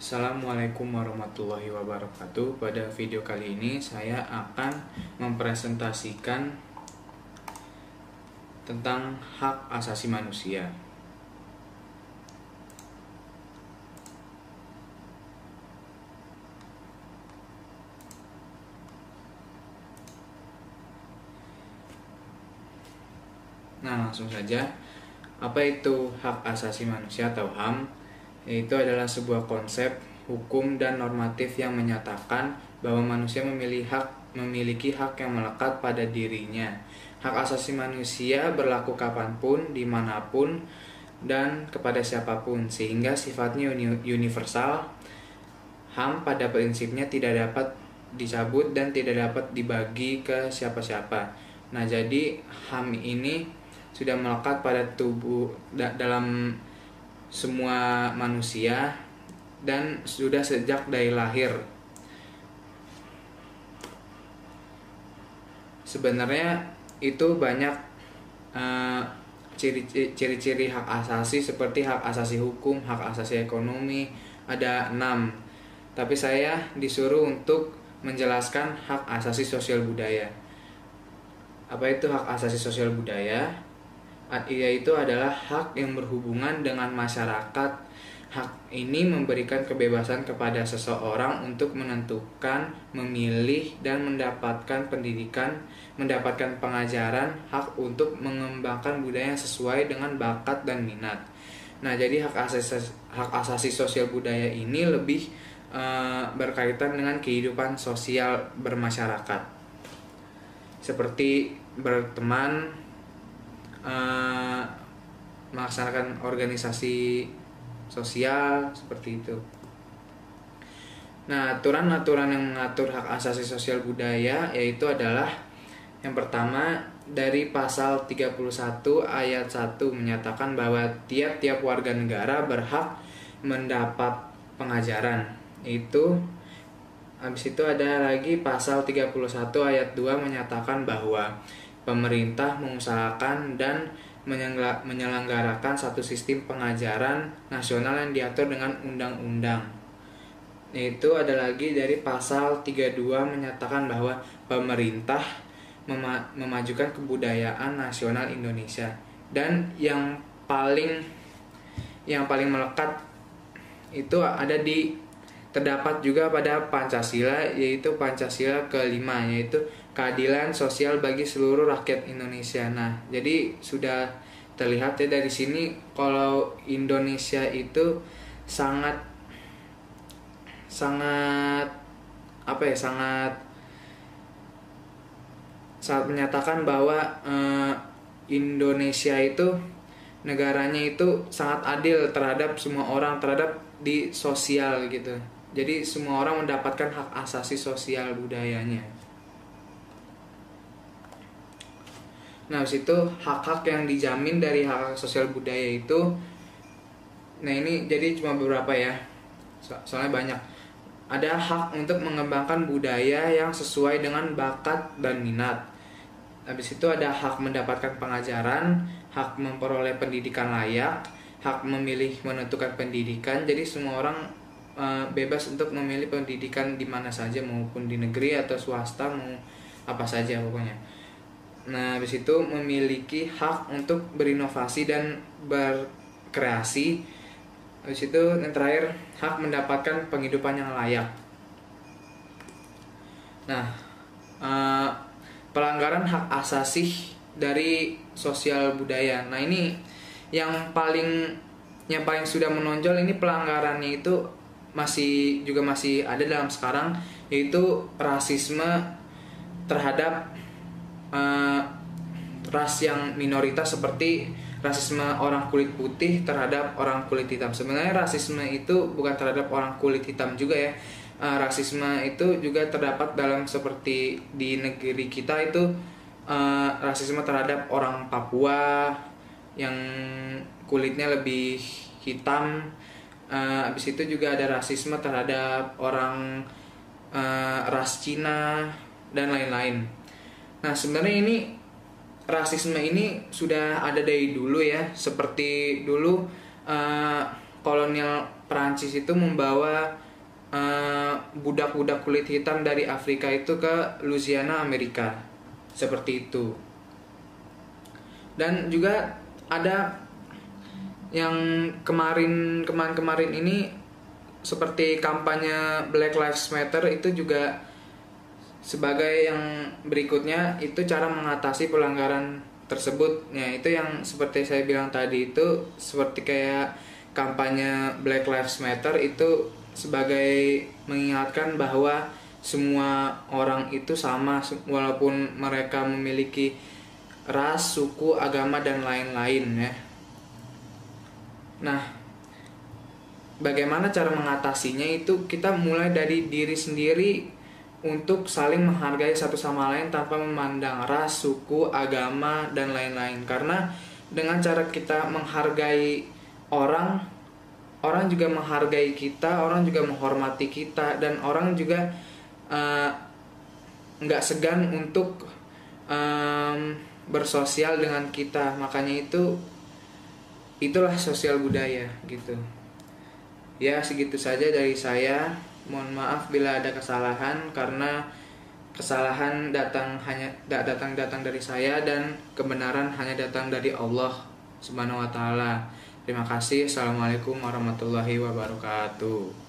Assalamualaikum warahmatullahi wabarakatuh. Pada video kali ini saya akan mempresentasikan tentang hak asasi manusia. Nah, langsung saja. Apa itu hak asasi manusia atau HAM? Yaitu adalah sebuah konsep, hukum, dan normatif yang menyatakan bahwa manusia memiliki hak yang melekat pada dirinya. Hak asasi manusia berlaku kapanpun, dimanapun, dan kepada siapapun, sehingga sifatnya universal. HAM pada prinsipnya tidak dapat dicabut dan tidak dapat dibagi ke siapa-siapa. Nah, jadi HAM ini sudah melekat pada tubuh dalam semua manusia dan sudah sejak dari lahir. Sebenarnya itu banyak ciri-ciri hak asasi seperti hak asasi hukum, hak asasi ekonomi, ada 6. Tapi saya disuruh untuk menjelaskan hak asasi sosial budaya. Apa itu hak asasi sosial budaya? Yaitu adalah hak yang berhubungan dengan masyarakat. Hak ini memberikan kebebasan kepada seseorang untuk menentukan, memilih, dan mendapatkan pendidikan, mendapatkan pengajaran, hak untuk mengembangkan budaya yang sesuai dengan bakat dan minat. Nah, jadi hak asasi sosial budaya ini lebih berkaitan dengan kehidupan sosial bermasyarakat, seperti berteman, melaksanakan organisasi sosial, seperti itu. Nah, aturan-aturan yang mengatur hak asasi sosial budaya yaitu adalah yang pertama dari pasal 31 ayat 1 menyatakan bahwa tiap-tiap warga negara berhak mendapat pengajaran. Habis itu ada lagi pasal 31 ayat 2 menyatakan bahwa pemerintah mengusahakan dan menyelenggarakan satu sistem pengajaran nasional yang diatur dengan undang-undang. Itu ada lagi dari pasal 32 menyatakan bahwa pemerintah memajukan kebudayaan nasional Indonesia. Dan yang paling melekat itu terdapat juga pada Pancasila, yaitu Pancasila kelima, yaitu keadilan sosial bagi seluruh rakyat Indonesia. Nah, jadi sudah terlihat ya dari sini kalau Indonesia itu sangat menyatakan bahwa Indonesia itu negaranya itu sangat adil terhadap semua orang, terhadap di sosial gitu. Jadi semua orang mendapatkan hak asasi sosial budayanya. Nah, situ hak-hak yang dijamin dari hak sosial budaya itu, nah ini jadi cuma beberapa ya, soalnya banyak. Ada hak untuk mengembangkan budaya yang sesuai dengan bakat dan minat. Habis itu ada hak mendapatkan pengajaran, hak memperoleh pendidikan layak, hak memilih menentukan pendidikan. Jadi semua orang bebas untuk memilih pendidikan di mana saja, maupun di negeri atau swasta, mau apa saja pokoknya. Nah, habis itu memiliki hak untuk berinovasi dan berkreasi. Habis itu yang terakhir, hak mendapatkan penghidupan yang layak. Nah, pelanggaran hak asasi dari sosial budaya. Nah, ini yang paling sudah menonjol, ini pelanggarannya itu masih ada dalam sekarang, yaitu rasisme terhadap ras yang minoritas, seperti rasisme orang kulit putih terhadap orang kulit hitam. Sebenarnya rasisme itu bukan terhadap orang kulit hitam juga ya. Rasisme itu juga terdapat dalam, seperti di negeri kita itu rasisme terhadap orang Papua yang kulitnya lebih hitam. Habis itu juga ada rasisme terhadap orang ras Cina dan lain-lain. Nah, sebenarnya ini rasisme ini sudah ada dari dulu ya, seperti dulu kolonial Perancis itu membawa budak-budak kulit hitam dari Afrika itu ke Louisiana, Amerika, seperti itu. Dan juga ada yang kemarin ini seperti kampanye Black Lives Matter, itu juga sebagai yang berikutnya, itu cara mengatasi pelanggaran tersebut. Ya, itu yang seperti saya bilang tadi, itu seperti kayak kampanye Black Lives Matter itu sebagai mengingatkan bahwa semua orang itu sama, walaupun mereka memiliki ras, suku, agama, dan lain-lain ya. Nah, bagaimana cara mengatasinya itu kita mulai dari diri sendiri untuk saling menghargai satu sama lain tanpa memandang ras, suku, agama, dan lain-lain. Karena dengan cara kita menghargai orang, orang juga menghargai kita, orang juga menghormati kita, dan orang juga nggak segan untuk bersosial dengan kita. Makanya itulah sosial budaya gitu. Ya, segitu saja dari saya. Mohon maaf bila ada kesalahan, karena kesalahan datang dari saya, dan kebenaran hanya datang dari Allah Subhanahu wa taala. Terima kasih. Assalamualaikum warahmatullahi wabarakatuh.